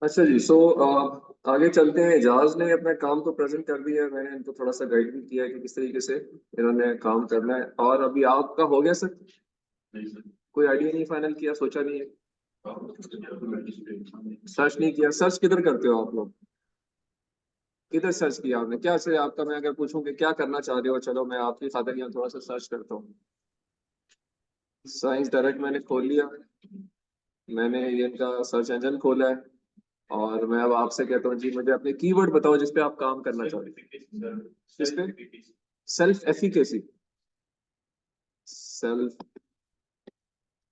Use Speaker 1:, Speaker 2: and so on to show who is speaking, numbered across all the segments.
Speaker 1: अच्छा जी। आगे चलते हैं। एजाज ने अपने काम को प्रेजेंट कर दिया है, मैंने इनको थोड़ा सा गाइड भी किया है कि किस तरीके से इन्होंने काम करना है। और अभी आपका हो गया सर? कोई आइडिया नहीं, फाइनल किया, सोचा नहीं है? सर्च नहीं किया? सर्च किधर करते हो आप लोग? किधर सर्च किया आपने? क्या से आपका, मैं अगर पूछूं कि क्या करना चाह रहे हो, चलो मैं आपकी खातिर यहाँ थोड़ा सा सर्च करता हूँ। साइंस डायरेक्ट मैंने खोल लिया। मैंने ये इनका सर्च इंजन खोला है। और मैं अब आपसे कहता हूँ जी, मुझे अपने कीवर्ड बताओ जिस पे आप काम करना चाहते हो। किस पे? Self efficacy. Self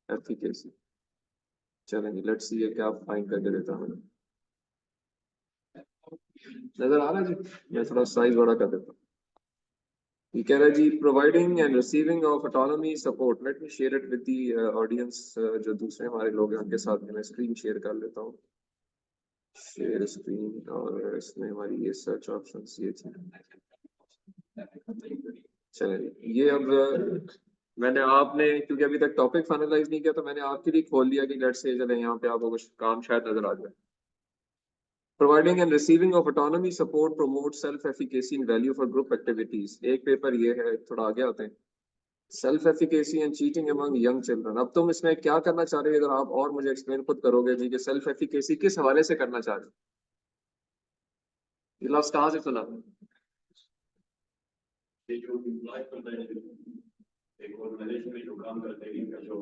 Speaker 1: efficacy. चलेंगे, लेट्स सी ये क्या फाइंड करके देता हूँ। नजर आ रहा है जी? मैं थोड़ा साइज बड़ा कर देता हूँ। ये कह रहा है जी, providing and receiving of autonomy support. Let me share it with the audience. जो दूसरे हमारे लोग हैं उनके साथ में मैं स्क्रीन शेयर कर लेता हूँ। शेयर स्क्रीन, और इसमें हमारी ये सर्च ऑप्शन ये थी। चलिए ये अब मैंने, आपने क्योंकि अभी तक टॉपिक फाइनलाइज नहीं किया, तो मैंने आपके लिए खोल लिया कि लेट्स से चले यहाँ पे आपको कुछ काम शायद नजर आ जाए। Providing and receiving of autonomy support promote self efficacy in value for group activities. एक पेपर ये है, थोड़ा आगे आते हैं। Self efficacy and cheating among young children. अब तुम इसमें क्या करना चाह रहे हो, अगर आप और मुझे एक्सप्लेन खुद करोगे जी कि सेल्फ एफिकेसी किस हवाले से करना चाह रहे हो? ये लफ्ज कहाँ से सुना? ये जो इम्प्लॉय करता है, एक ऑर्गेनाइजेशन में जो काम करते हैं, इनका जो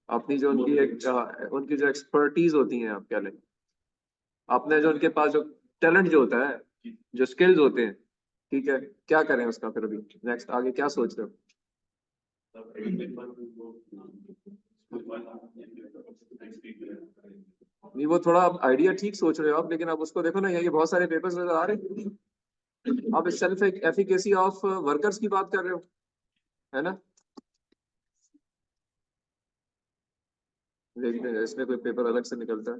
Speaker 1: अपनी जो उनकी एक उनकी जो एक्सपर्टीज होती हैं, आप क्या लें, अपने जो उनके पास जो टैलेंट जो होता है, जो स्किल्स होते हैं, ठीक है, क्या करें उसका फिर? अभी नेक्स्ट आगे क्या सोच रहे हो? नहीं, वो थोड़ा आइडिया ठीक सोच रहे हो आप, लेकिन अब उसको देखो ना, ये बहुत सारे पेपर्स नजर आ रहे हैं। आप सेल्फ एफिकेसी ऑफ वर्कर्स की बात कर रहे हो, है ना? देखते हैं इसमें कोई पेपर अलग से निकलता है।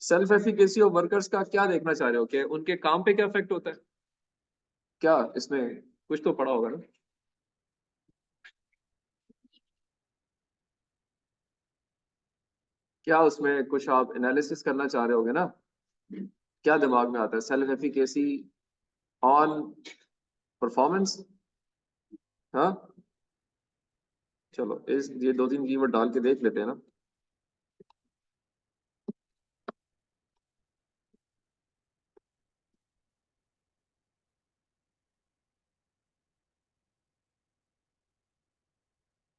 Speaker 1: सेल्फ एफिकेसी ऑफ वर्कर्स का क्या देखना चाह रहे हो, कि उनके काम पे क्या इफेक्ट होता है? क्या इसमें कुछ तो पढ़ा होगा ना? क्या उसमें कुछ आप एनालिसिस करना चाह रहे होगे ना? क्या दिमाग में आता है? Self efficacy on performance? हाँ, चलो इस ये दो तीन कीवर्ड डाल के देख लेते हैं ना।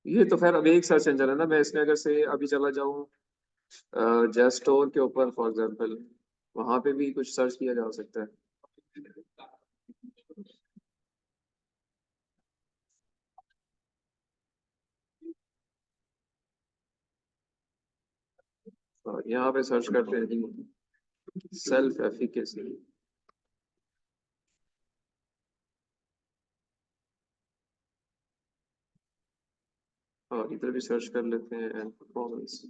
Speaker 1: ये तो खैर अभी एक सर्च इंजन है ना, मैं इसमें अगर से अभी चला जाऊं जेस्टोर के ऊपर फॉर एग्जांपल, वहां पे भी कुछ सर्च किया जा सकता है। और यहाँ पे सर्च करते हैं सेल्फ एफिकेसी, और इधर भी सर्च कर लेते हैं एंड परफॉर्मेंस।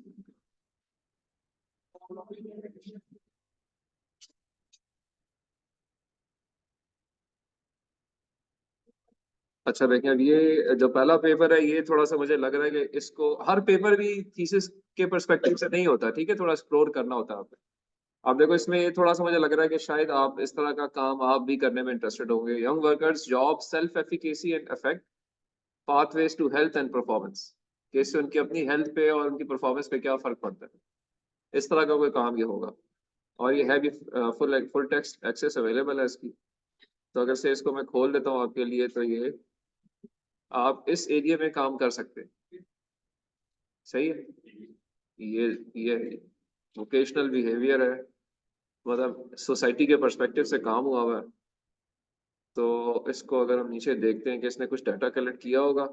Speaker 1: अच्छा देखिए, अब ये जो पहला पेपर है, ये थोड़ा सा मुझे लग रहा है कि इसको, हर पेपर भी थीसिस के पर्सपेक्टिव से नहीं होता, ठीक है, थोड़ा एक्सप्लोर करना होता है आपको। आप देखो, इसमें ये थोड़ा सा मुझे लग रहा है कि शायद आप इस तरह का काम आप भी करने में इंटरेस्टेड होंगे। Young workers job self efficacy and effect pathways to health and performance. कि इससे उनकी अपनी हेल्थ पे और उनकी परफॉर्मेंस पे क्या फर्क पड़ता है, इस तरह का कोई काम ये होगा। और ये है भी full full text access available है इसकी। तो अगर से इसको मैं खोल देता हूँ आपके लिए, तो ये आप इस एरिया में काम कर सकते हैं। सही है। ये वोकेशनल बिहेवियर है, मतलब सोसाइटी के पर्सपेक्टिव से काम हुआ हुआ है। तो इसको अगर हम नीचे देखते हैं कि इसने कुछ डाटा कलेक्ट किया होगा।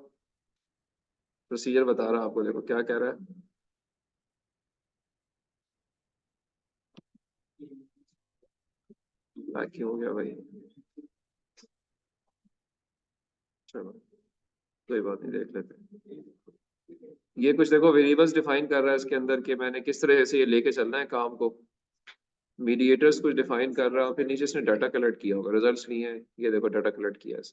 Speaker 1: प्रोसीजर बता रहा है आपको, देखो क्या कह रहा है। क्यों हो गया भाई? चलो कोई बात नहीं, देख लेते हैं। ये कुछ देखो वेरिएबल्स डिफाइन कर रहा है इसके अंदर कि मैंने किस तरह से ये लेके चलना है काम को। मीडिएटर्स कुछ डिफाइन कर रहा हूँ, फिर नीचे इसने डाटा कलेक्ट किया होगा, रिजल्ट्स लिए हैं, ये देखो डाटा कलेक्ट किया है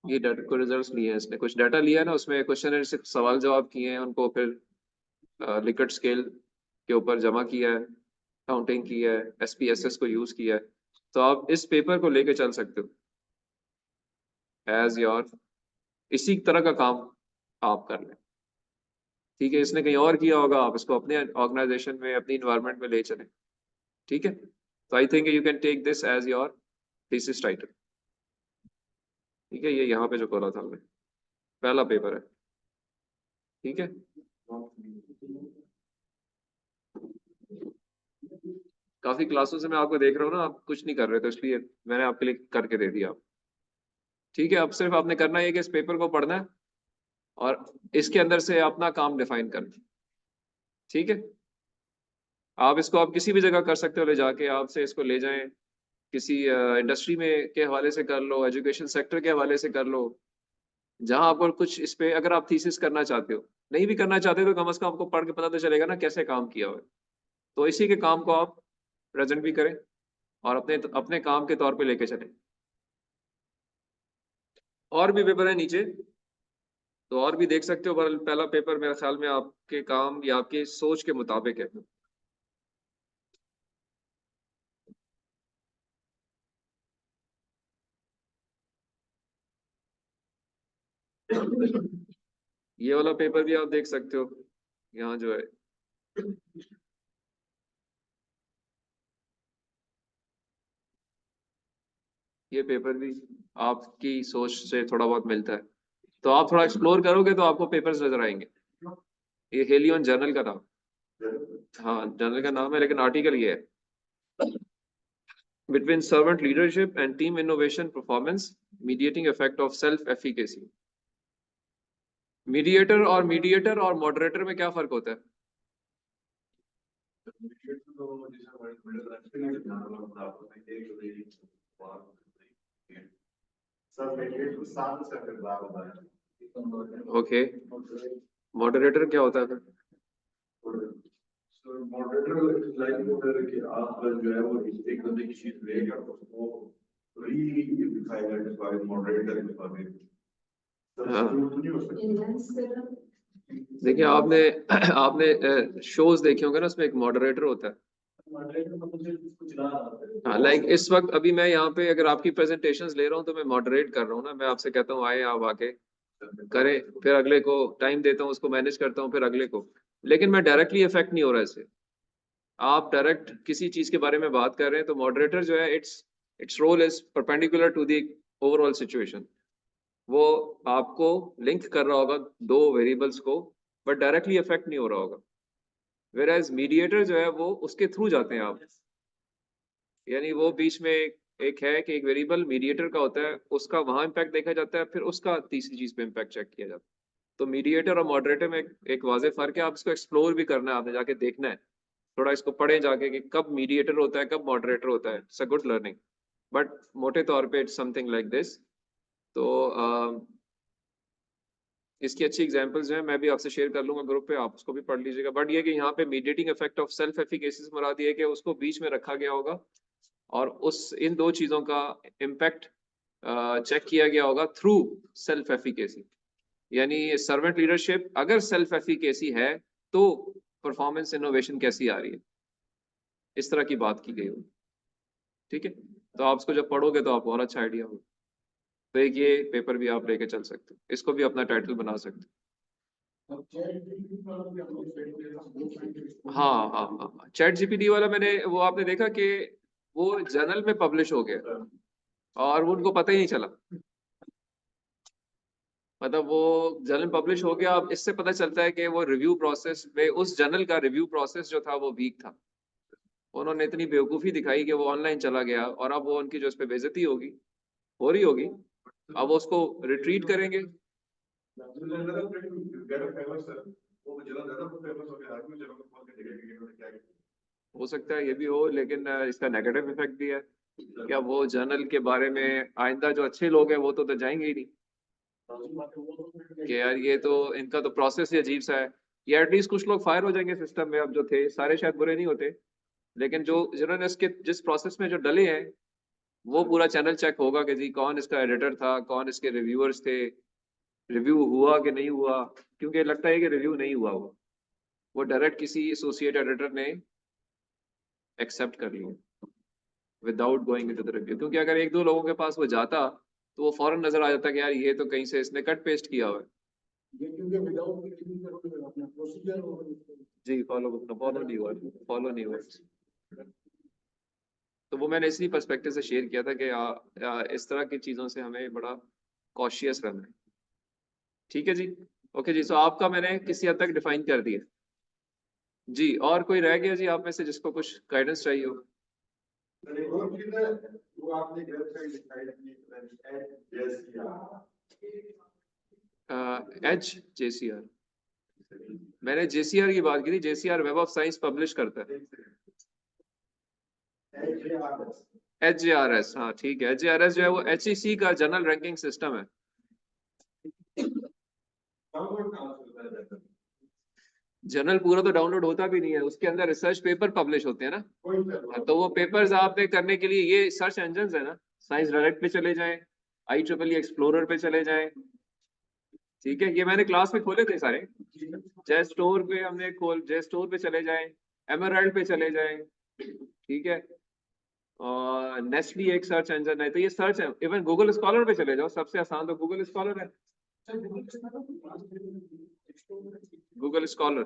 Speaker 1: ये डाटा को रिजल्ट्स लिए हैं इसने, कुछ डाटा लिया है ना, उसमें क्वेश्चन से सवाल जवाब किए हैं, उनको फिर लिकट स्केल के ऊपर जमा किया है, काउंटिंग की है, SPSS को यूज किया है। तो आप इस पेपर को लेके चल सकते हो एज योर, इसी तरह का काम आप कर लें। ठीक है, इसने कहीं और किया होगा, आप इसको अपने ऑर्गेनाइजेशन में, अपनी इन्वायरमेंट में ले चलें। ठीक है, तो I think you can take this as your thesis title. ठीक है, ये यहाँ पे जो बोला था हमने, पहला पेपर है। ठीक है, काफी क्लासों से मैं आपको देख रहा हूँ ना, आप कुछ नहीं कर रहे, तो इसलिए मैंने आपके लिए करके दे दिया। ठीक है, अब सिर्फ आपने करना है कि इस पेपर को पढ़ना है और इसके अंदर से अपना काम डिफाइन करना है। ठीक है, आप इसको आप किसी भी जगह कर सकते हो ले जाके, आपसे इसको ले जाएं किसी इंडस्ट्री में के हवाले से कर लो, एजुकेशन सेक्टर के हवाले से कर लो, जहां आपको कुछ इस पे, अगर आप थीसिस करना चाहते हो, नहीं भी करना चाहते तो कम से कम आपको पढ़ के पता तो चलेगा ना कैसे काम किया हुआ है। तो इसी के काम को आप प्रेजेंट भी करें और अपने अपने काम के तौर पे लेके चलें। और भी पेपर है नीचे, तो और भी देख सकते हो, पर पहला पेपर मेरे ख्याल में आपके काम या आपकी सोच के मुताबिक है। ये वाला पेपर भी आप देख सकते हो, यहाँ जो है, ये पेपर भी आपकी सोच से थोड़ा बहुत मिलता है, तो आप थोड़ा एक्सप्लोर करोगे तो आपको पेपर्स नजर आएंगे। ये हेलियन जर्नल का नाम, हाँ जर्नल का नाम है, लेकिन आर्टिकल ये है, between servant leadership and team innovation performance, mediating effect of self efficacy. Mediator और मॉडरेटर में क्या फर्क होता है? ओके, मॉडरेटर क्या होता है फिर?
Speaker 2: मॉडरेटर लाइक होता है कि आप जो है वो एक बंदे की चीज लेकर उसको रीडिफाइन बाय मॉडरेटर के पास
Speaker 1: हाँ,
Speaker 2: नहीं हो सकता।
Speaker 1: देखिए आपने आपने शोज देखे होंगे ना, उसमें एक मॉडरेटर होता है। हाँ, लाइक इस वक्त अभी मैं यहाँ पे अगर आपकी प्रेजेंटेशंस ले रहा हूँ तो मैं मॉडरेट कर रहा हूँ ना, मैं आपसे कहता हूँ आए आप आके करें, फिर अगले को टाइम देता हूँ, उसको मैनेज करता हूँ, फिर अगले को, लेकिन मैं डायरेक्टली इफेक्ट नहीं हो रहा इससे। आप डायरेक्ट किसी चीज के बारे में बात कर रहे हैं तो मॉडरेटर जो है, its its role is perpendicular to the overall situation. वो आपको लिंक कर रहा होगा दो वेरिएबल्स को, बट डायरेक्टली इफेक्ट नहीं हो रहा होगा। वेर एज मीडिएटर जो है वो उसके थ्रू जाते हैं आप, यानी वो बीच में एक है कि एक वेरिएबल मीडिएटर का होता है, उसका वहां इम्पैक्ट देखा जाता है, फिर उसका तीसरी चीज पे इम्पैक्ट चेक किया जाता है। तो मीडिएटर और मॉडरेटर में एक वाजे फर्क है, आप इसको एक्सप्लोर भी करना है, आपने जाके देखना है, थोड़ा इसको पढ़े जाके कि कब मीडिएटर होता है कब मॉडरेटर होता है। It's a good learning, but मोटे तौर पे इट्स समथिंग लाइक दिस। तो इसकी अच्छी एग्जांपल्स जो है मैं भी आपसे शेयर कर लूंगा ग्रुप पे, आप उसको भी पढ़ लीजिएगा। बट ये कि यहाँ पे mediating effect of self efficacy से मुराद ये है कि उसको बीच में रखा गया होगा और उस इन दो चीजों का इम्पैक्ट चेक किया गया होगा थ्रू सेल्फ एफिकेसी। यानी सर्वेंट लीडरशिप अगर सेल्फ एफिकेसी है तो परफॉर्मेंस इनोवेशन कैसी आ रही है, इस तरह की बात की गई होगी। ठीक है, तो आप इसको जब पढ़ोगे तो आपको और अच्छा आइडिया होगा। तो एक ये पेपर भी आप लेके चल सकते हो, इसको भी अपना टाइटल बना सकते हो। हाँ हाँ हाँ, चैट जीपीटी वाला मैंने वो आपने देखा कि वो जर्नल में पब्लिश हो गया और वो उनको पता ही नहीं चला। मतलब वो जर्नल पब्लिश हो गया, अब इससे पता चलता है कि वो रिव्यू प्रोसेस में, उस जर्नल का रिव्यू प्रोसेस जो था वो वीक था। उन्होंने इतनी बेवकूफ़ी दिखाई कि वो ऑनलाइन चला गया, और अब वो उनकी जो इस पे बेइज्जती होगी, हो रही होगी, अब वो उसको रिट्रीट करेंगे। हो सकता है ये भी हो, लेकिन इसका नेगेटिव इफेक्ट भी है। क्या वो जर्नल के बारे में आइंदा जो अच्छे लोग हैं वो तो जाएंगे ही नहीं, कि यार ये तो इनका तो प्रोसेस ही अजीब सा है। ये एटलीस्ट कुछ लोग फायर हो जाएंगे सिस्टम में, अब जो थे सारे शायद बुरे नहीं होते, लेकिन जो जिन्होंने इसके जिस प्रोसेस में जो डले हैं वो पूरा चैनल चेक होगा कि जी कौन इसका एडिटर था, कौन इसके रिव्यूअर्स थे, रिव्यू हुआ कि नहीं हुआ। क्योंकि लगता है कि रिव्यू नहीं हुआ, वो डायरेक्ट किसी एसोसिएट एडिटर ने एक्सेप्ट कर लिया without going into the review. क्योंकि अगर एक दो लोगों के पास वो जाता तो वो फौरन नजर आ जाता कि यार ये तो कहीं से इसने कट पेस्ट किया हुआ है। जी फॉलो नहीं हुआ, फॉलो नहीं हुआ। तो वो मैंने इसी पर्सपेक्टिव से शेयर किया था कि इस तरह की चीज़ों से हमें बड़ा कॉशियस रहना है। ठीक है जी, ओके जी। सो आपका मैंने किसी हद तक डिफाइन कर दिया जी। और कोई रह गया जी आप में से जिसको कुछ गाइडेंस चाहिए हो? HJCR, मैंने JCR की बात की थी। JCR web of science publish करता है। HJRS, हाँ ठीक है। HJRS जो है वो HEC का जनरल रैंकिंग सिस्टम है। जर्नल पूरा तो डाउनलोड होता भी नहीं है, उसके अंदर रिसर्च पेपर पब्लिश होते हैं ना। तो वो पेपर्स आपने करने के लिए ये सर्च इंजन है ना, साइंस डायरेक्ट पे चले जाएं, IEEE एक्सप्लोरर पे चले जाएं। ठीक है, ये मैंने क्लास में खोले थे सारे। जेस्टोर पे हमने जेस्टोर पे चले जाएं, एमराल्ड पे चले जाएं। ठीक है, और नेस्टली एक सर्च इंजन है, तो ये सर्च है। इवन गूगल स्कॉलर पे चले जाओ, सबसे आसान तो गूगल स्कॉलर है। गूगल स्कॉलर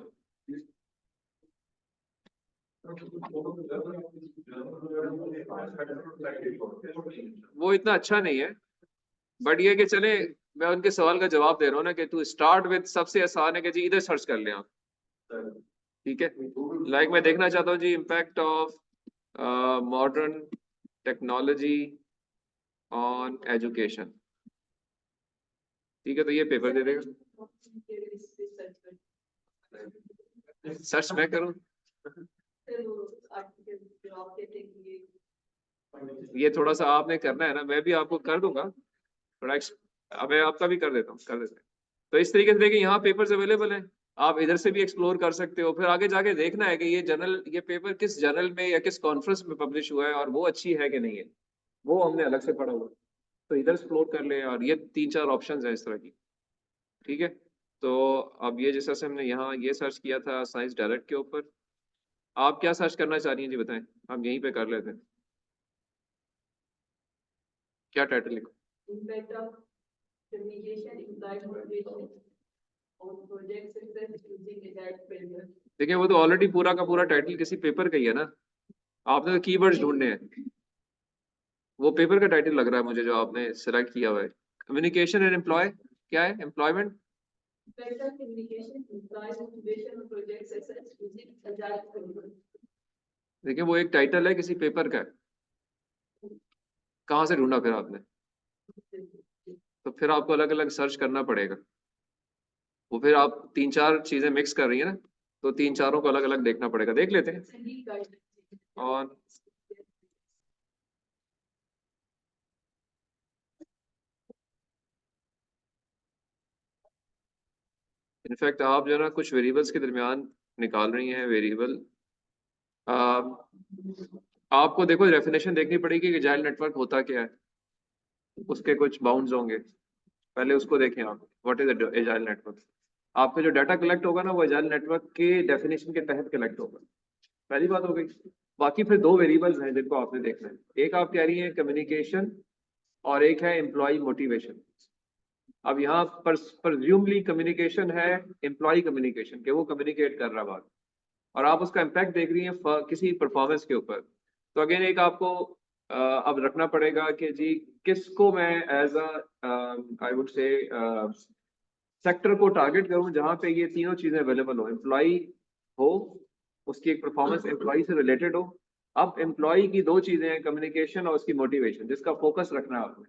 Speaker 1: वो इतना अच्छा नहीं है, बट ये कि चले, मैं उनके सवाल का जवाब दे रहा हूँ ना कि तू स्टार्ट विद सबसे आसान है कि जी इधर सर्च कर ले आप। ठीक है, लाइक मैं देखना चाहता हूँ जी impact of modern technology on education. ठीक है, तो ये पेपर दे देगा। सर्च मैं करूँ? ये थोड़ा सा आपने करना है ना, मैं भी आपको कर दूंगा थोड़ा अब मैं आपका भी कर देता हूँ, कर देते हैं। तो इस तरीके से देखिए यहाँ पेपर्स अवेलेबल हैं, आप इधर से भी एक्सप्लोर कर सकते हो। फिर आगे जाके देखना है कि ये पेपर किस जर्नल में या किस कॉन्फ्रेंस में पब्लिश हुआ है और वो अच्छी है कि नहीं है, वो हमने अलग से पढ़ा हुआ। तो इधर एक्सप्लोर कर ले, और ये 3-4 ऑप्शंस हैं इस तरह की। ठीक है, तो अब ये जैसा से हमने यहाँ ये सर्च किया था साइंस डायरेक्ट के ऊपर, आप क्या सर्च करना चाह रही हैं जी बताएं, हम यहीं पे कर लेते हैं। क्या टाइटल लिखो? Impact of communication, implied motivation on project success using agile framework। देखिए वो तो ऑलरेडी पूरा का पूरा टाइटल किसी पेपर का ही है ना, आपने तो कीवर्ड्स ढूंढने हैं। वो पेपर का टाइटल लग रहा है मुझे जो आपने सिलेक्ट किया हुआ है। कम्युनिकेशन एंड एम्प्लॉय, क्या है एम्प्लॉयमेंट? देखिए वो एक टाइटल है, किसी पेपर का है। कहाँ से ढूंढा फिर आपने? तो फिर आपको अलग अलग सर्च करना पड़ेगा। वो फिर आप 3-4 चीजें मिक्स कर रही है ना, तो 3-4 को अलग अलग देखना पड़ेगा। देख लेते हैं। और इनफैक्ट आप जो है ना कुछ वेरिएबल्स के दरमियान निकाल रही हैं वेरिएबल। आपको देखो डेफिनेशन देखनी पड़ेगी कि एजाइल नेटवर्क होता क्या है, उसके कुछ बाउंड्स होंगे, पहले उसको देखें आप। What is agile network? आपका जो डाटा कलेक्ट होगा ना वो एजाइल नेटवर्क के डेफिनेशन के तहत कलेक्ट होगा। पहली बात हो गई। बाकी फिर 2 वेरिएबल्स हैं जिनको आपने देखना है। एक आप कह रही हैं कम्युनिकेशन, और एक है एम्प्लॉय मोटिवेशन। अब यहाँ पर प्रज्यूमली कम्युनिकेशन है एम्प्लॉय कम्युनिकेशन, के वो कम्युनिकेट कर रहा बात, और आप उसका इम्पैक्ट देख रही हैं किसी परफॉर्मेंस के ऊपर। तो अगेन एक आपको अब रखना पड़ेगा कि जी किसको मैं as I would say sector को टारगेट करूं जहां पे ये तीनों चीजें अवेलेबल हो। एम्प्लॉय हो, उसकी एक परफॉर्मेंस एम्प्लॉय से रिलेटेड हो। अब एम्प्लॉय की 2 चीजें हैं, कम्युनिकेशन और उसकी मोटिवेशन, जिसका फोकस रखना है आपने।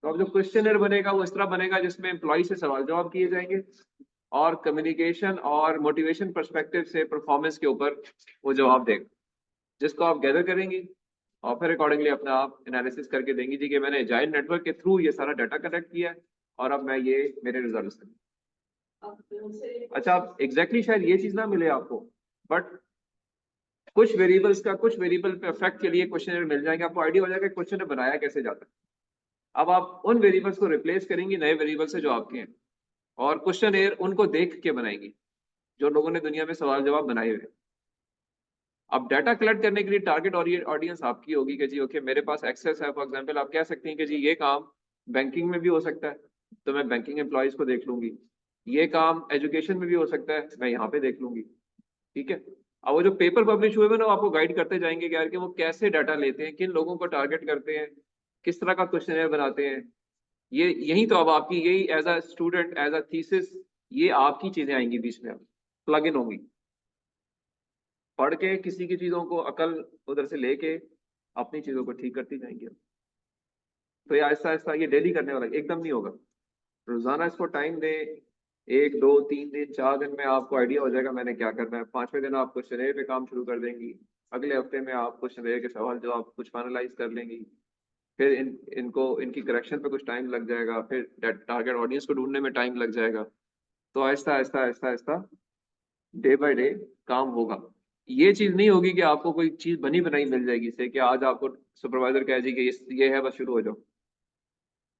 Speaker 1: तो अब जो क्वेश्चनर बनेगा वो इस तरह बनेगा जिसमें एम्प्लॉय से सवाल जवाब किए जाएंगे, और कम्युनिकेशन और मोटिवेशन पर्सपेक्टिव से परफॉर्मेंस के ऊपर वो जवाब देगा, जिसको आप गैदर करेंगी और फिर अकॉर्डिंगली अपना आप एनालिसिस करके देंगी जी कि मैंने एजाइल नेटवर्क के थ्रू ये सारा डाटा कलेक्ट किया है और अब मैं ये मेरे रिजल्ट्स हैं। अच्छा, अब एग्जैक्टली शायद ये चीज ना मिले आपको, बट कुछ वेरिएबल्स का, कुछ वेरिएबल पे इफेक्ट के लिए क्वेश्चन मिल जाएंगे, आपको आइडिया हो जाएगा क्वेश्चन बनाया कैसे जाता है। अब आप उन वेरिएबल्स को रिप्लेस करेंगे नए वेरिएबल से जो आपके हैं, और क्वेश्चन एयर उनको देख के बनाएंगी जो लोगों ने दुनिया में सवाल जवाब बनाए हुए हैं। अब डाटा कलेक्ट करने के लिए टारगेट ऑडियंस आपकी होगी कि जी ओके मेरे पास एक्सेस है। फॉर एग्जांपल आप कह सकते हैं कि जी ये काम बैंकिंग में भी हो सकता है, तो मैं बैंकिंग एम्प्लॉयज को देख लूंगी। ये काम एजुकेशन में भी हो सकता है, मैं यहाँ पे देख लूंगी। ठीक है। अब वो जो पेपर पब्लिश हुए हैं ना, वो आपको गाइड करते जाएंगे कि यार कि वो कैसे डाटा लेते हैं, किन लोगों को टारगेट करते हैं, किस तरह का क्वेश्चन बनाते हैं। ये यही तो अब आपकी, यही as a student, as a thesis, ये आपकी चीजें आएंगी बीच में, प्लग इन होंगी। पढ़ के किसी की चीजों को अकल उधर से लेके अपनी चीजों को ठीक करती जाएंगे। तो ये आहिस्ता आहिस्ता ये डेली करने वाला, एकदम नहीं होगा। रोजाना इसको टाइम दें, 1 2 3 दिन 4 दिन में आपको आइडिया हो जाएगा मैंने क्या करना है। 5वें दिन आप क्वेश्चन पे काम शुरू कर देंगी। अगले हफ्ते में आप क्वेश्चन के सवाल जो आप कुछ फाइनलाइज कर लेंगी। फिर इनको इनकी करेक्शन पे कुछ टाइम लग जाएगा, फिर टारगेट ऑडियंस को ढूंढने में टाइम लग जाएगा। तो Aahista Aahista Aahista Aahista day by day काम होगा। ये चीज नहीं होगी कि आपको कोई चीज बनी बनाई मिल जाएगी से कि आज आपको सुपरवाइजर कह जी कि ये है बस शुरू हो जाओ।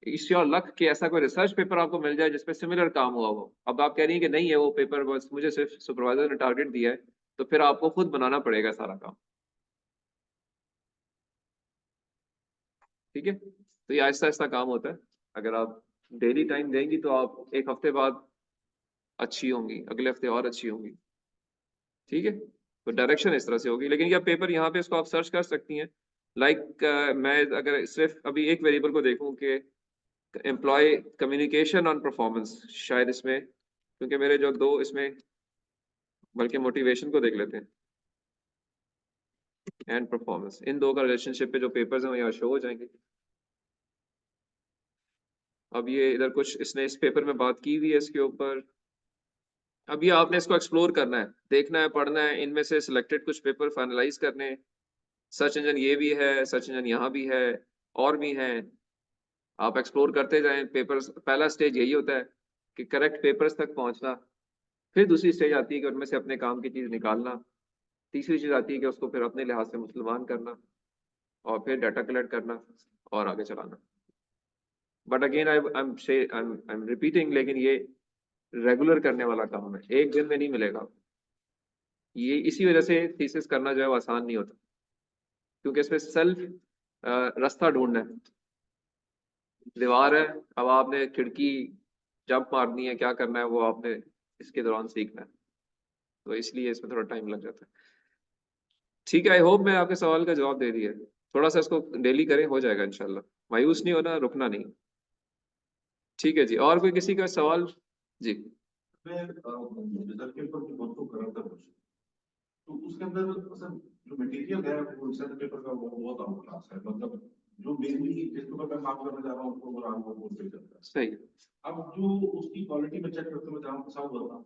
Speaker 1: इट्स योर लक कि ऐसा कोई रिसर्च पेपर आपको मिल जाए जिसपे सिमिलर काम हुआ हो। अब आप कह रही हैं कि नहीं है वो पेपर, बस मुझे सिर्फ सुपरवाइजर ने टारगेट दिया है, तो फिर आपको खुद बनाना पड़ेगा सारा काम। ठीक है। तो ये आहिस्ता आहिस्ता काम होता है। अगर आप डेली टाइम देंगी तो आप एक हफ्ते बाद अच्छी होंगी, अगले हफ्ते और अच्छी होंगी। ठीक है। तो डायरेक्शन इस तरह से होगी। लेकिन यह पेपर यहाँ पे इसको आप सर्च कर सकती हैं। लाइक मैं अगर सिर्फ अभी एक वेरिएबल को देखूं कि एम्प्लॉय कम्युनिकेशन ऑन परफॉर्मेंस, शायद इसमें, क्योंकि मेरे जो दो इसमें, बल्कि मोटिवेशन को देख लेते हैं एंड परफॉर्मेंस, इन दो का रिलेशनशिप पे जो पेपर्स हैं वो यहाँ शो हो जाएंगे। अब ये इधर कुछ इसने इस पेपर में बात की हुई है इसके ऊपर। अब ये आपने इसको एक्सप्लोर करना है, देखना है, पढ़ना है, इनमें से सिलेक्टेड कुछ पेपर फाइनलाइज करने हैं। सर्च इंजन ये भी है, सर्च इंजन यहाँ भी है, और भी हैं। आप एक्सप्लोर करते जाएं पेपर्स। पहला स्टेज यही होता है कि करेक्ट पेपर्स तक पहुंचना। फिर दूसरी स्टेज आती है कि उनमें से अपने काम की चीज निकालना। तीसरी चीज आती है कि उसको फिर अपने लिहाज से मुसलमान करना, और फिर डाटा कलेक्ट करना और आगे चलाना। But again I am repeating, लेकिन ये रेगुलर करने वाला काम है, एक दिन में नहीं मिलेगा। ये इसी वजह से थीसिस करना जो है वो आसान नहीं होता, क्योंकि इसमें सेल्फ रास्ता ढूंढना है। दीवार है, अब आपने खिड़की जंप मारनी है, क्या करना है वो आपने इसके दौरान सीखना है। तो इसलिए इसमें थोड़ा टाइम लग जाता है। ठीक है, आई होप मैं आपके सवाल का जवाब दे दिया। थोड़ा सा इसको डेली करें, हो जाएगा इंशाल्लाह। मायूस नहीं होना, रुकना नहीं। ठीक है जी, और कोई किसी का सवाल? जी।
Speaker 2: मैं रिजल्ट पेपर की बात तो कर रहा था कुछ, तो उसके अंदर सर जो मटेरियल है वो रिसर्च पेपर का वो बहुत आउट क्लास है। मतलब जो मेनली जिस पेपर पे काम करने जा रहा हूँ उसको वो राम वो बोल चलता है।
Speaker 1: सही।
Speaker 2: अब जो उसकी क्वालिटी में चेक करते हुए जहाँ फंसा हुआ था,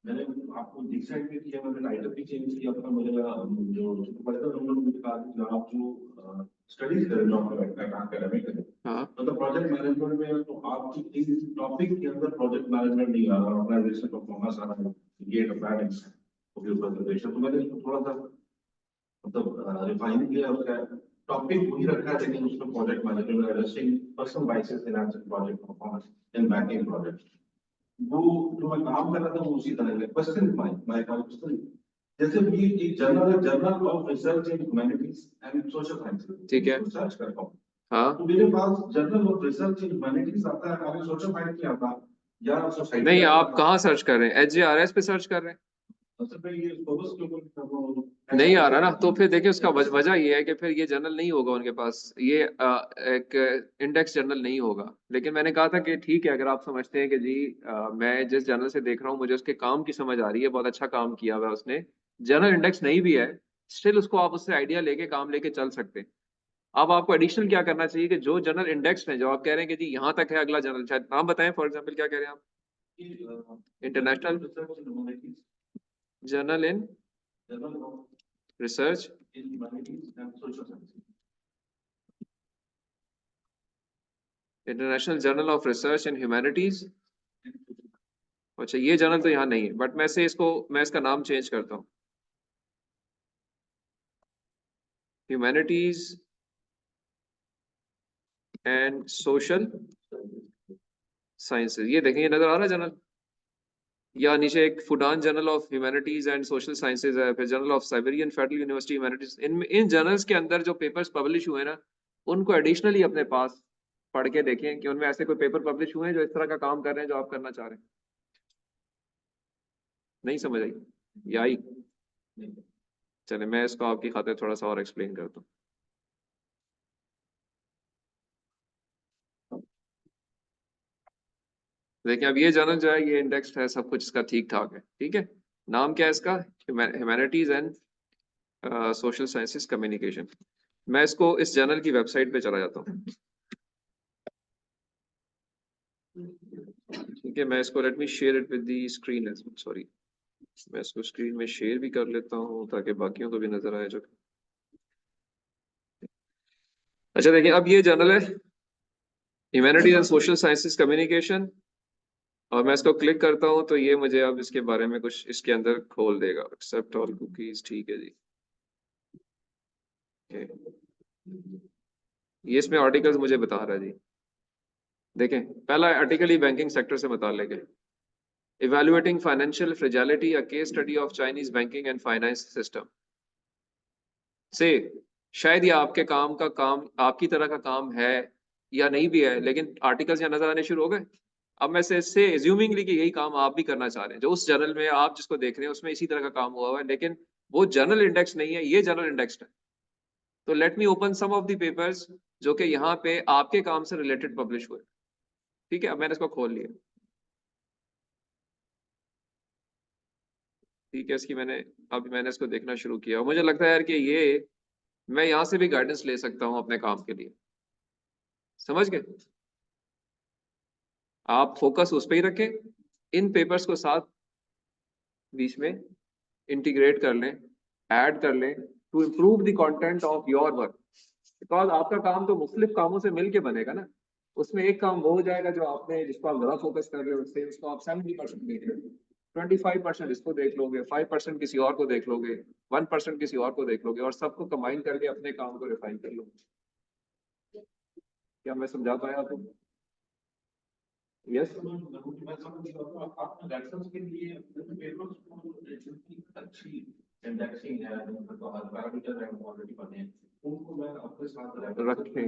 Speaker 2: मैंने आपको डिसाइड भी किया, मैंने राइटर भी चेंज किया था। मुझे जो सुपरवाइजर उन्होंने मुझे कहा कि आप जो स्टडीज करें जो आपका बैठना है एकेडमिक है,
Speaker 1: हाँ।
Speaker 2: मतलब प्रोजेक्ट मैनेजमेंट में, तो आपकी इस टॉपिक के अंदर प्रोजेक्ट मैनेजमेंट नहीं आ रहा, ऑर्गेनाइजेशन परफॉर्मेंस आ रहा है, ये प्लानिंग प्रेजेंटेशन। तो मैंने इसको थोड़ा सा मतलब रिफाइन किया, उसका टॉपिक वही रखा है, लेकिन उसमें project management adjusting personal biases in project performance in banking project, वो जो मैं काम कर रहा था वो उसी तरह का क्वेश्चन माय क्वेश्चन। जैसे भी एक journal of research in humanities and social sciences,
Speaker 1: ठीक है।
Speaker 2: सर्च करता हूँ,
Speaker 1: हाँ।
Speaker 2: तो मेरे पास journal of research in humanities आता है, आगे सोशल साइंस नहीं आता, या सोसाइटी
Speaker 1: नहीं, आप
Speaker 2: आता है।
Speaker 1: कहाँ सर्च कर रहे हैं? HJRS पे सर्च कर रहे हैं?
Speaker 2: मतलब मैं ये फोकस के ऊपर कर रहा हूँ,
Speaker 1: नहीं आ रहा ना, तो फिर देखिए उसका वजह ये है कि फिर ये जर्नल नहीं होगा उनके पास, ये एक इंडेक्स जर्नल नहीं होगा। लेकिन मैंने कहा था कि ठीक है, अगर आप समझते हैं कि जी मैं जिस जर्नल से देख रहा हूँ मुझे उसके काम की समझ आ रही है, बहुत अच्छा काम किया हुआ है उसने, जर्नल इंडेक्स नहीं भी है, स्टिल उसको आप उससे आइडिया लेके काम लेके चल सकते हैं। अब आपको एडिशनल क्या करना चाहिए कि जो जर्नल इंडेक्स है, जो आप कह रहे हैं कि जी यहाँ तक है, अगला जर्नल शायद नाम बताएं, फॉर एग्जाम्पल क्या कह रहे हैं आप? International
Speaker 2: research in humanities,
Speaker 1: journal in
Speaker 2: journal of
Speaker 1: research
Speaker 2: in humanities and social sciences.
Speaker 1: International journal of research in humanities. अच्छा ये जर्नल तो यहाँ नहीं है, बट मैं इसका नाम चेंज करता हूँ, ह्यूमैनिटीज एंड सोशल साइंसेज। ये देखें, ये नजर आ रहा है जर्नल, या नीचे एक Fudan journal of humanities and social sciences है, फिर journal of Siberian federal university humanities. In journals के अंदर जो पेपर्स पब्लिश हुए ना, उनको एडिशनली अपने पास पढ़ के देखें कि उनमें ऐसे कोई पेपर पब्लिश हुए हैं जो इस तरह का काम कर रहे हैं जो आप करना चाह रहे हैं। नहीं समझ आई या आई? चले मैं इसको आपकी खातिर थोड़ा सा और एक्सप्लेन करता हूँ। देखिए अब ये जर्नल जो है ये इंडेक्स्ड है, सब कुछ इसका ठीक ठाक है, ठीक है। नाम क्या है इसका? Humanities and social sciences communication. मैं इसको इस जर्नल की वेबसाइट पे चला जाता हूँ, ठीक है। मैं इसको late me share it with the screen, sorry मैं इसको स्क्रीन में शेयर भी कर लेता हूँ ताकि बाकियों को भी नजर आए जो। अच्छा देखिए अब ये जर्नल है humanities and social sciences communication, और मैं इसको क्लिक करता हूँ तो ये मुझे अब इसके बारे में कुछ इसके अंदर खोल देगा। एक्सेप्ट ऑल कुकीज, ठीक है जी। ये इसमें आर्टिकल्स मुझे बता रहा है जी। देखें पहला आर्टिकल ही बैंकिंग सेक्टर से मुताल्लिक है, evaluating financial fragility, a case study of Chinese banking and finance system से। शायद ये आपके काम आपकी तरह का काम है या नहीं भी है, लेकिन आर्टिकल्स यहाँ नजर आने शुरू हो गए। अब मैं से इससे एज्यूमिंगली कि यही काम आप भी करना चाह रहे हैं, जो उस जर्नल में आप जिसको देख रहे हैं उसमें इसी तरह का काम हुआ हुआ है, लेकिन वो जर्नल इंडेक्स नहीं है, ये जर्नल इंडेक्स्ड है। तो let me open some of the papers जो कि यहाँ पे आपके काम से रिलेटेड पब्लिश हुए, ठीक है। अब मैंने इसको खोल लिया, ठीक है। इसकी मैंने इसको देखना शुरू किया, और मुझे लगता है यार कि ये मैं यहाँ से भी गाइडेंस ले सकता हूँ अपने काम के लिए, समझ गए? आप फोकस उस पर ही रखें, इन पेपर्स को साथ बीच में इंटीग्रेट कर लें, ऐड कर लें to improve the content of your work. Because आपका काम तो मुख्तलिफ कामों से मिलके बनेगा ना, उसमें एक काम वो हो जाएगा जो आपने जिसको आप ज्यादा फोकस कर रहे हो, उससे उसको आप 70% देख रहे हो, 25% इसको देख लोगे, 5% किसी और को देख लोगे, 1% किसी और को देख लोगे, और सबको कंबाइन करके अपने काम को रिफाइन कर लोगे। क्या मैं समझा पाया आपको? यस।
Speaker 2: मैं समझ गया, तो आपने रेफरेंस के लिए पेपर्स को जितनी अच्छी इंडेक्सिंग है, मतलब हर पैरामीटर है ऑलरेडी बने हैं, उनको मैं अपने साथ
Speaker 1: रखे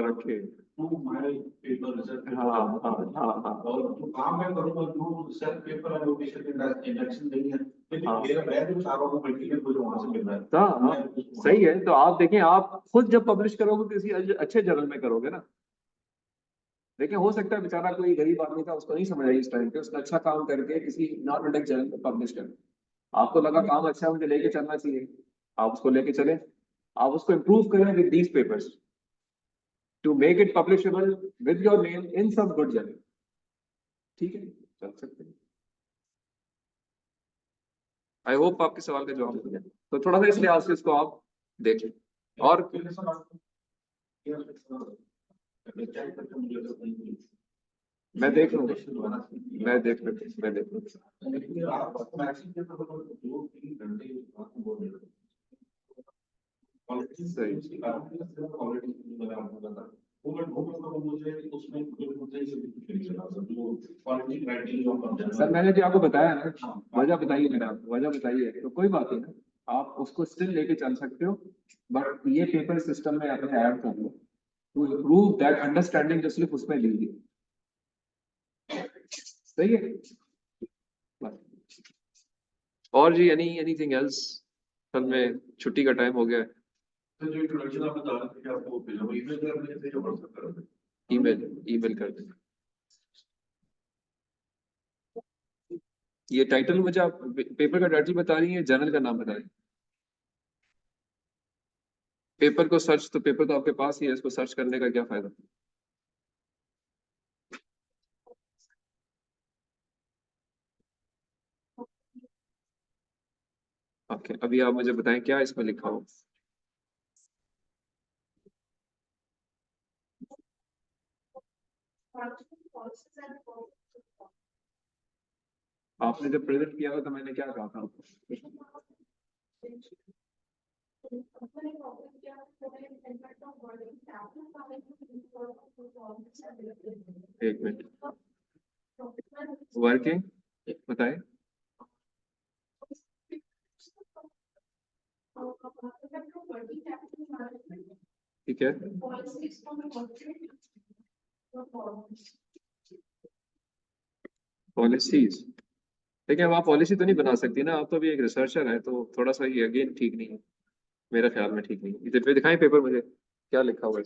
Speaker 1: रखे
Speaker 2: टू माय पेपर रिसर्च।
Speaker 1: हाँ हाँ हाँ हाँ
Speaker 2: और जो काम मैं करूंगा, जो सेल्फ पेपर एलोकेशन इंडेक्शन नहीं है, लेकिन
Speaker 1: हाँ
Speaker 2: मेरा मैं जो चाह रहा हूँ मटेरियल मुझे वहां से मिल रहा है।
Speaker 1: हाँ हाँ, सही है। तो आप देखें, आप खुद जब पब्लिश करोगे तो किसी अच्छे जर्नल में करोगे ना। देखिए हो सकता है बेचारा कोई गरीब आदमी था, उसको नहीं समझ आई इस टाइम पे, उसने अच्छा काम करके किसी नॉन इंडेक्स जर्नल में पब्लिश कर, आपको लगा काम अच्छा है मुझे लेके चलना चाहिए, आप उसको लेके चले, आप उसको इम्प्रूव करें with these papers to make it publishable with your name in some good journal, ठीक है, चल सकते हैं। आई होप आपके सवाल का जवाब मिल गया, तो थोड़ा सा इस लिहाज से इसको आप देख लें। और मैं देख लूंगा, मैं देख लूंगा। सही। सर मैंने जो आपको बताया ना, वजह बताइए मैंने आपको वजह बताई है, तो कोई बात नहीं ना, आप उसको स्टिल लेके चल सकते हो, बट ये पेपर सिस्टम में अपने ऐड कर लो टू इम्प्रूव दैट अंडरस्टैंडिंग जो सिर्फ उसमें ली गई। सही है। बस। और जी एनीथिंग एल्स? कल में छुट्टी का टाइम हो गया है।
Speaker 2: तो जो इंट्रोडक्शन आप बता रहे थे कि आपको भेजा, ईमेल कर रहे थे या व्हाट्सएप कर रहे थे?
Speaker 1: ईमेल कर दें। ये टाइटल मुझे आप पेपर का टाइटल बता रही है, जर्नल का नाम बता रही है? पेपर को सर्च, तो पेपर तो आपके पास ही है, इसको सर्च करने का क्या फायदा? ओके अभी आप मुझे बताएं क्या इसमें लिखा हो। आपने जब प्रेजेंट किया था तो मैंने क्या कहा था आपको? एक मिनट, वर्किंग बताएं। ठीक है, पॉलिसीज। देखिए अब आप पॉलिसी तो नहीं बना सकती ना, आप तो अभी एक रिसर्चर है, तो थोड़ा सा ये अगेन ठीक नहीं है, मेरा ख्याल में ठीक नहीं है। इधर पे दिखाएं पेपर मुझे क्या लिखा हुआ है।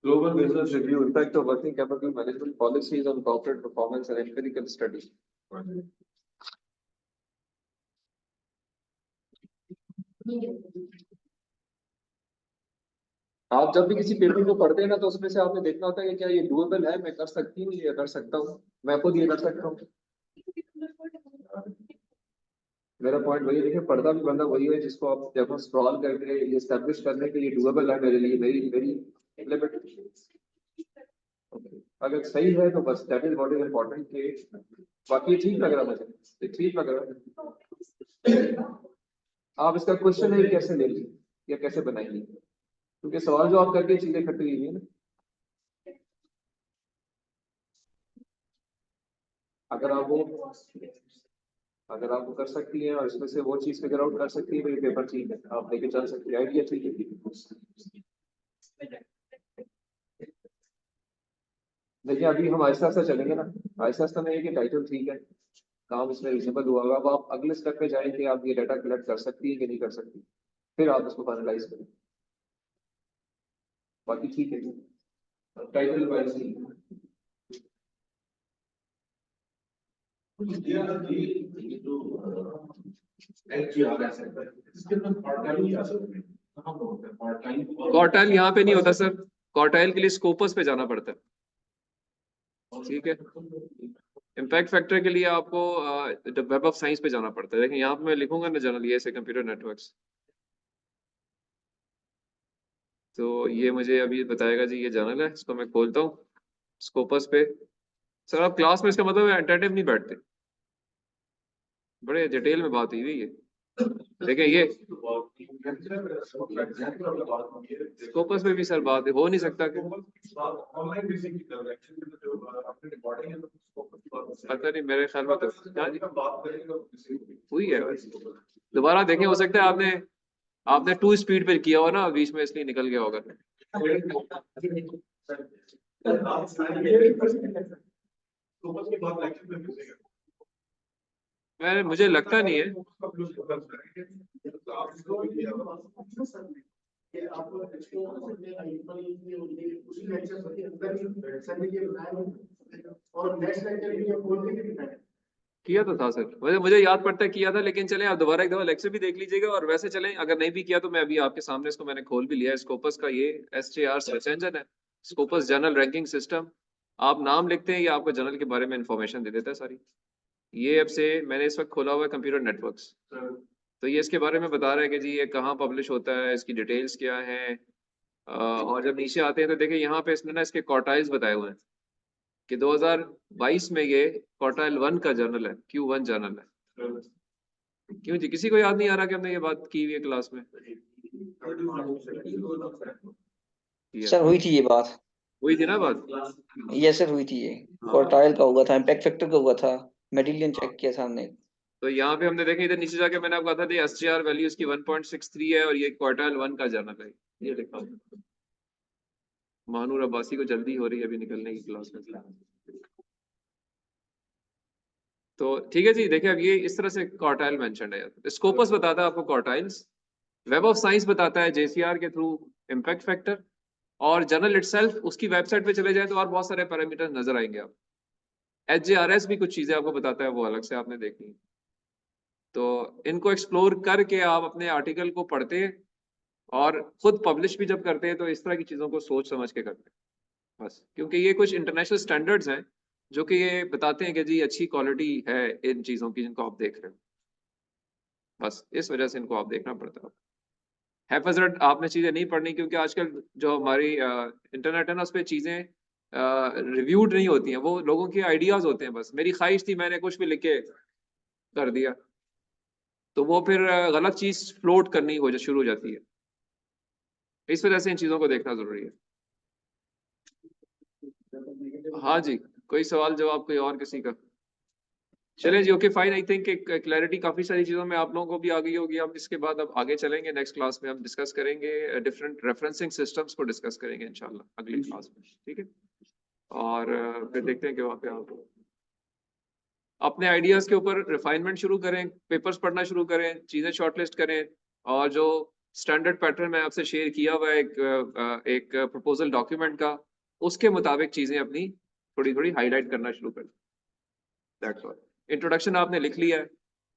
Speaker 1: Global Business Review, Impact of Working Capital Management Policies on Corporate Performance and Empirical Study. आप जब भी किसी पेपर को पढ़ते हैं ना, तो उसमें से आपने देखना होता है कि क्या ये डूएबल है, मैं कर सकती हूँ, ये कर सकता हूँ, मैं खुद ये कर सकता हूँ। मेरा पॉइंट वही है, देखिए पढ़ता भी बंदा वही है जिसको आप जब स्क्रॉल करके ये एस्टेब्लिश करने के ये डूएबल है मेरे लिए, मेरी मेरी implementation। अगर सही है तो बस that is what is important के बाकी ठीक लग रहा मुझे, ये ठीक लग रहा है। आप इसका क्वेश्चन है कैसे ले लीजिए या कैसे बनाएंगे, क्योंकि सवाल जो आप करके चीजें इकट्ठी हुई है ना, अगर आप वो कर सकती हैं और इसमें से वो चीज फिगर आउट कर सकती है तो ये पेपर ठीक है, आप लेके चल सकती है, आइडिया ठीक है। देखिए अभी हम आहिस्ता आहिस्ता चलेंगे ना, आहिस्ता आहिस्ता में ये टाइटल ठीक है, काम इसमें रिजनेबल हुआ होगा, अब आप अगले स्टेप पे जाएं कि आप ये डाटा कलेक्ट कर सकती है कि नहीं कर सकती, फिर आप इसको फाइनलाइज करें। बाकी ठीक है, टाइटल वाइज ही क्वार्टाइल यहाँ पे नहीं होता सर, क्वार्टाइल के लिए स्कोपस पे जाना पड़ता है, ठीक है। इम्पैक्ट फैक्टर के लिए आपको वेब ऑफ साइंस पे जाना पड़ता है। देखिए यहाँ पे मैं लिखूंगा ना जनरल ये से कंप्यूटर नेटवर्क्स, तो ये मुझे अभी बताएगा जी ये जर्नल है, इसको मैं खोलता हूँ स्कोपस पे। सर आप क्लास में इसका मतलब अटेंटिव नहीं बैठते, बड़े डिटेल में बात हुई हुई है। देखिए ये स्कोपस में भी सर बात हो नहीं सकता कि पता नहीं, मेरे ख्याल में तो हुई है। दोबारा देखें, हो सकता है आपने 2 स्पीड पे किया हो ना बीच में, इसलिए निकल गया होगा। मुझे लगता नहीं है। किया तो था सर, मुझे याद पड़ता है किया था, लेकिन चले आप दोबारा एक दफा लेक्चर भी देख लीजिएगा, और वैसे चलें अगर नहीं भी किया तो मैं अभी आपके सामने इसको मैंने खोल भी लिया है। स्कोपस का ये SJR सर्च इंजन है, स्कोपस जर्नल रैंकिंग सिस्टम। आप नाम लिखते हैं, ये आपको जर्नल के बारे में इंफॉर्मेशन दे देता है सारी। ये अब से मैंने इस वक्त खोला हुआ है कंप्यूटर नेटवर्क्स, तो ये इसके बारे में बता रहा है कि जी ये कहाँ पब्लिश होता है, इसकी डिटेल्स क्या है। और जब नीचे आते हैं तो देखिए यहाँ पे इसने ना इसके क्वार्टाइल्स बताए हुए हैं कि 2022 में ये क्वार्टाइल 1 का जर्नल है, Q1 जर्नल है। क्यों जी, किसी को याद नहीं आ रहा कि हमने ये बात की हुई है क्लास में?
Speaker 3: सर हुई थी ये बात,
Speaker 1: हुई थी ना बात?
Speaker 3: ये सर हुई थी, ये क्वार्टाइल का हुआ था, इम्पैक्ट फैक्टर का हुआ था, मेडिलियन चेक किया था हमने।
Speaker 1: तो यहाँ पे हमने देखा, इधर नीचे जाके मैंने आपको कहा था SJR वैल्यू इसकी 1.63 है, और ये क्वार्टाइल 1 का जर्नल है, ये लिखा। मानूर अब्बासी को जल्दी हो रही है अभी निकलने की क्लास में। तो ठीक है जी, देखिए अब ये इस तरह से क्वार्टाइल मेंशन है। स्कोपस बताता है आपको क्वार्टाइल्स, वेब ऑफ साइंस बताता है JCR के थ्रू इम्पैक्ट फैक्टर, और जर्नल इटसेल्फ उसकी वेबसाइट पे चले जाए तो और बहुत सारे पैरामीटर नजर आएंगे आप। HJRS भी कुछ चीजें आपको बताता है, वो अलग से आपने देखनी है। तो इनको एक्सप्लोर करके आप अपने आर्टिकल को पढ़ते हैं और खुद पब्लिश भी जब करते हैं तो इस तरह की चीजों को सोच समझ के करते हैं बस, क्योंकि ये कुछ इंटरनेशनल स्टैंडर्ड्स हैं जो कि ये बताते हैं कि जी अच्छी क्वालिटी है इन चीजों की जिनको आप देख रहे हो, बस इस वजह से इनको आप देखना पड़ता है। हैफजरत आपने चीज़ें नहीं पढ़नी, क्योंकि आजकल जो हमारी इंटरनेट है ना, उस पर चीज़ें रिव्यूड नहीं होती हैं, वो लोगों के आइडियाज़ होते हैं। बस मेरी ख्वाहिश थी, मैंने कुछ भी लिख के कर दिया, तो वो फिर गलत चीज़ फ्लोट करनी हो शुरू हो जाती है। इस वजह से इन चीज़ों को देखना ज़रूरी है। हाँ जी, कोई सवाल जवाब कोई और किसी का? चलें जी, ओके फाइन। आई थिंक एक क्लैरिटी काफ़ी सारी चीज़ों में आप लोगों को भी आ गई होगी। हम इसके बाद अब आगे चलेंगे, नेक्स्ट क्लास में हम डिस्कस करेंगे डिफरेंट रेफरेंसिंग सिस्टम्स को डिस्कस करेंगे इंशाल्लाह अगली क्लास में, ठीक है? और फिर देखते हैं कि वहाँ पे आप अपने आइडियाज़ के ऊपर रिफाइनमेंट शुरू करें, पेपर्स पढ़ना शुरू करें, चीज़ें शॉर्टलिस्ट करें, और जो स्टैंडर्ड पैटर्न मैं आपसे शेयर किया हुआ है एक प्रपोजल डॉक्यूमेंट का, उसके मुताबिक चीज़ें अपनी थोड़ी-थोड़ी हाइलाइट करना शुरू करें। That's all. इंट्रोडक्शन आपने लिख लिया है,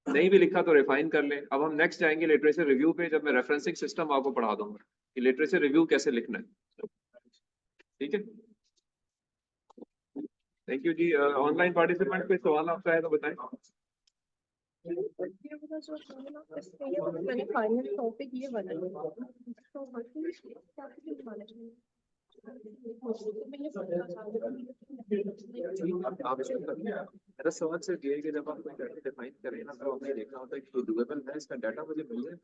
Speaker 1: नहीं भी लिखा तो रिफाइन कर लें। अब हम नेक्स्ट जाएंगे लिटरेचर रिव्यू पे, जब मैं रेफरेंसिंग सिस्टम आपको पढ़ा दूंगा कि लिटरेचर रिव्यू कैसे लिखना है, ठीक है? थैंक यू जी। ऑनलाइन पार्टिसिपेंट कोई सवाल आपका है तो बताएं।
Speaker 4: मैंने फाइनल टॉपिक ये बनाया तो
Speaker 1: आप मेरा सवाल सिर्फ ये है कि जब आप कोई डाटा डिफाइन करें ना, तो हमें देखना होता है कि डुएबल है, इसका डाटा मुझे मिल जाए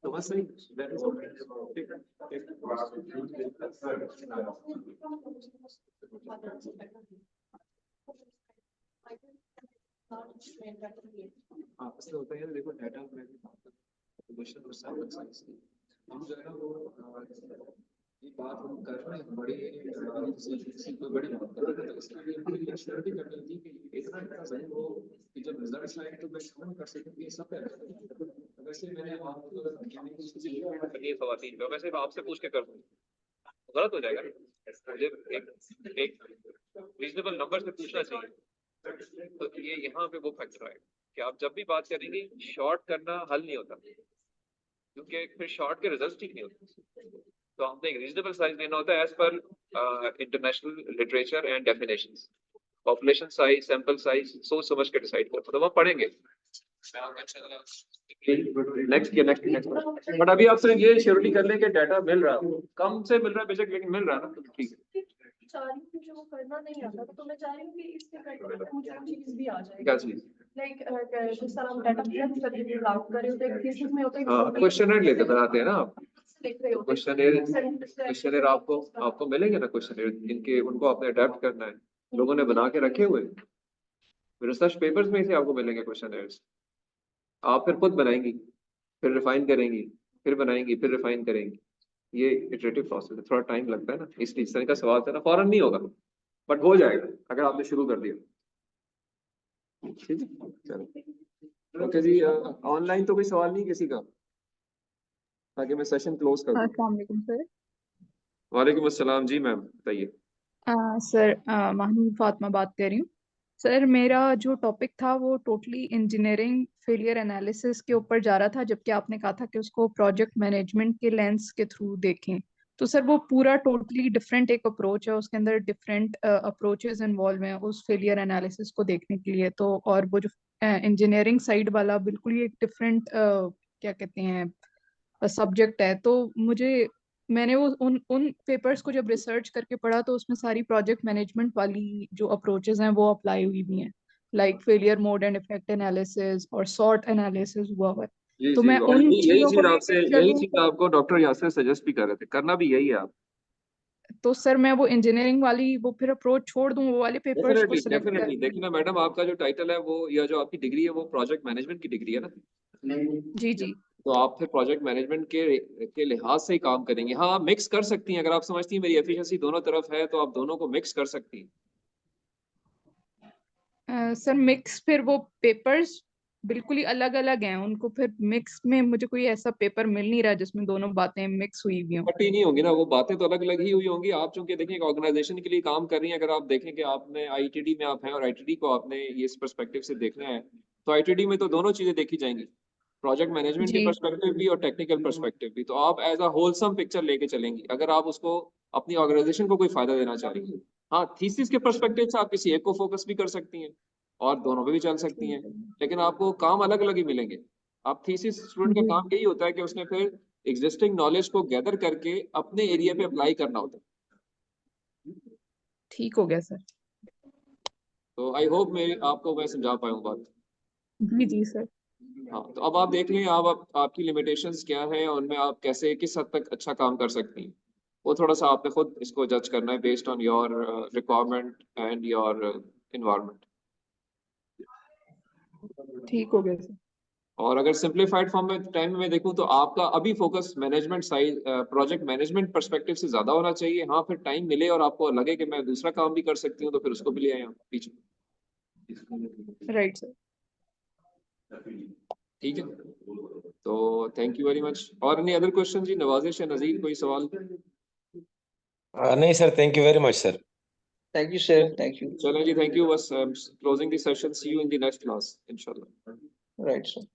Speaker 1: तो बस सही। That is okay. ठीक है, हाँ इससे होता है, देखो डाटा में क्वेश्चन और सैंपल साइज की हम जो है ना वो ये बात हम कर रहे हैं बड़ी कोई बड़ी बात कर रहे हैं, तो इसके लिए हमें ये श्योरिटी करनी थी कि इतना सही हो कि जब रिजल्ट्स आए तो मैं समझ कर सकूं कि ये सब है। वैसे मैंने आपको ये खवातीन को वैसे आपसे पूछ के कर दूं गलत हो जाएगा। मुझे एक रीजनेबल नंबर से पूछना चाहिए, तो ये यहाँ पे वो फैक्टर आएगा कि आप जब भी बात करेंगे शॉर्ट करना हल नहीं होता, क्योंकि फिर शॉर्ट के रिजल्ट ठीक नहीं होते। तो हमने एक रीजनेबल साइज लेना होता है as per international literature and definitions. Population size, sample size सोच समझ के डिसाइड करते, तो हम पढ़ेंगे नेक्स्ट। बट अभी आप सिर्फ ये श्योरिटी कर लें कि डाटा मिल रहा है, कम से मिल रहा है बेशक, लेकिन मिल रहा है ना, तो ठीक है।
Speaker 4: चाह रही हूँ कि वो करना नहीं आता, तो मैं चाह रही हूँ कि इसके करके मुझे वो चीज भी आ जाए।
Speaker 1: क्या चीज?
Speaker 4: लाइक जिस तरह हम डाटा कलेक्ट करके फिल आउट कर रहे होते हैं, थीसिस में होता है
Speaker 1: हाँ, क्वेश्चनर लेते बनाते हैं ना आप,
Speaker 4: लिख रहे होते
Speaker 1: क्वेश्चनर आपको मिलेंगे ना क्वेश्चनर, जिनके उनको आपने अडेप्ट करना है, लोगों ने बना के रखे हुए रिसर्च पेपर्स में से आपको मिलेंगे क्वेश्चनर्स। आप फिर खुद बनाएंगी, फिर रिफाइन करेंगी, फिर बनाएंगी, फिर रिफाइन करेंगी। ये इटरेटिव प्रोसेस है, थोड़ा टाइम लगता है ना, इसलिए इस तरह का सवाल था ना, फौरन नहीं होगा बट हो जाएगा अगर आपने शुरू कर दिया। ठीक है, चलो ओके जी। ऑनलाइन तो कोई सवाल नहीं किसी का, ताकि मैं सेशन क्लोज कर दूं।
Speaker 5: अस्सलाम वालेकुम सर।
Speaker 1: वालेकुम अस्सलाम जी मैम, बताइए।
Speaker 5: सर महनूर फातिमा बात कर रही हूँ। सर मेरा जो टॉपिक था वो टोटली इंजीनियरिंग फेलियर एनालिसिस के ऊपर जा रहा था, जबकि आपने कहा था कि उसको प्रोजेक्ट मैनेजमेंट के लेंस के थ्रू देखें। तो सर वो पूरा टोटली डिफरेंट एक अप्रोच है, उसके अंदर डिफरेंट अप्रोचेस इन्वॉल्व हैं उस फेलियर एनालिसिस को देखने के लिए। तो और वो जो इंजीनियरिंग साइड वाला बिल्कुल ही एक डिफरेंट क्या कहते हैं सब्जेक्ट है। तो मैंने वो उन पेपर्स को जब रिसर्च करके पढ़ा, तो उसमें सारी प्रोजेक्ट मैनेजमेंट वाली जो अप्रोचेस हैं वो अप्लाई हुई भी हैं, like failure mode and effect analysis और सॉर्ट एनालिसिस हुआ है।
Speaker 1: जी
Speaker 5: तो
Speaker 1: जी,
Speaker 5: मैं
Speaker 1: और
Speaker 5: उन
Speaker 1: यही
Speaker 5: चीजों को
Speaker 1: चीज आपसे,
Speaker 5: लेके
Speaker 1: यही
Speaker 5: चलूं
Speaker 1: चीज आपको डॉक्टर यासिर सजेस्ट भी कर रहे थे, करना भी यही है आप।
Speaker 5: तो सर मैं वो इंजीनियरिंग वाली वो फिर अप्रोच छोड़ दूं, वो वाले पेपर्स को
Speaker 1: डेफिनेटली
Speaker 5: सिलेक्ट कर
Speaker 1: डेफिनेटली, देखिए ना मैडम, आपका जो टाइटल है वो, या जो आपकी डिग्री है वो प्रोजेक्ट मैनेजमेंट की डिग्री है ना,
Speaker 5: जी जी।
Speaker 1: तो आप फिर प्रोजेक्ट मैनेजमेंट के लिहाज से ही काम करेंगे। हाँ, आप मिक्स कर सकती हैं, अगर आप समझती हैं मेरी एफिशिएंसी दोनों तरफ है, तो आप दोनों को मिक्स कर सकती हैं।
Speaker 5: सर मिक्स फिर वो पेपर्स बिल्कुल ही अलग अलग हैं, उनको फिर मिक्स में मुझे कोई ऐसा पेपर मिल नहीं रहा जिसमें दोनों बातें मिक्स हुई हुई हों।
Speaker 1: पट्टी नहीं होगी ना, वो बातें तो अलग अलग ही हुई होंगी। आप चूंकि देखें एक ऑर्गेनाइजेशन के लिए काम कर रही हैं, अगर आप देखें कि आपने आईटीडी में आप हैं और आईटीडी को आपने ये इस पर्सपेक्टिव से देखना है, तो आईटीडी में तो दोनों चीजें देखी जाएंगी, प्रोजेक्ट मैनेजमेंट की
Speaker 5: जी
Speaker 1: पर्सपेक्टिव भी और टेक्निकल पर्सपेक्टिव भी। तो आप एज अ होलसम पिक्चर लेके चलेंगी, अगर आप उसको अपनी ऑर्गेनाइजेशन को कोई फायदा देना चाह रही हैं। हाँ, थीसिस के पर्सपेक्टिव से आप किसी एक को फोकस भी कर सकती हैं और दोनों पे भी चल सकती हैं, लेकिन आपको काम अलग अलग ही मिलेंगे। आप थीसिस स्टूडेंट का
Speaker 5: जी।
Speaker 1: काम यही होता है कि उसने फिर एग्जिस्टिंग नॉलेज को गैदर करके अपने एरिया पे अप्लाई करना होता है।
Speaker 5: ठीक हो गया सर।
Speaker 1: तो आई होप आपको मैं समझा पाया हूँ बात।
Speaker 5: जी जी सर।
Speaker 1: हाँ, तो अब आप देख लें आपकी लिमिटेशंस क्या है और उनमें आप कैसे किस हद तक अच्छा काम कर सकती हैं, वो थोड़ा सा आपने खुद इसको जज करना है based on your requirement and your environment.
Speaker 5: ठीक हो गया सर।
Speaker 1: और अगर सिंप्लीफाइड फॉर्म में टाइम में देखूं तो आपका अभी focus management side project management perspective से ज्यादा होना चाहिए। हाँ, फिर टाइम मिले और आपको लगे कि मैं दूसरा काम भी कर सकती हूँ तो फिर उसको भी ले आए बीच में।
Speaker 5: Right sir.
Speaker 1: ठीक है, तो थैंक यू वेरी मच। और एनी अदर क्वेश्चन जी? नवाजिश या नजीर, कोई सवाल?
Speaker 6: नहीं sir, thank you very much sir.
Speaker 3: Thank you sir, thank you.
Speaker 1: चलें जी, थैंक यू। बस closing the session, see you in the next class इंशाल्लाह।
Speaker 3: Right sir.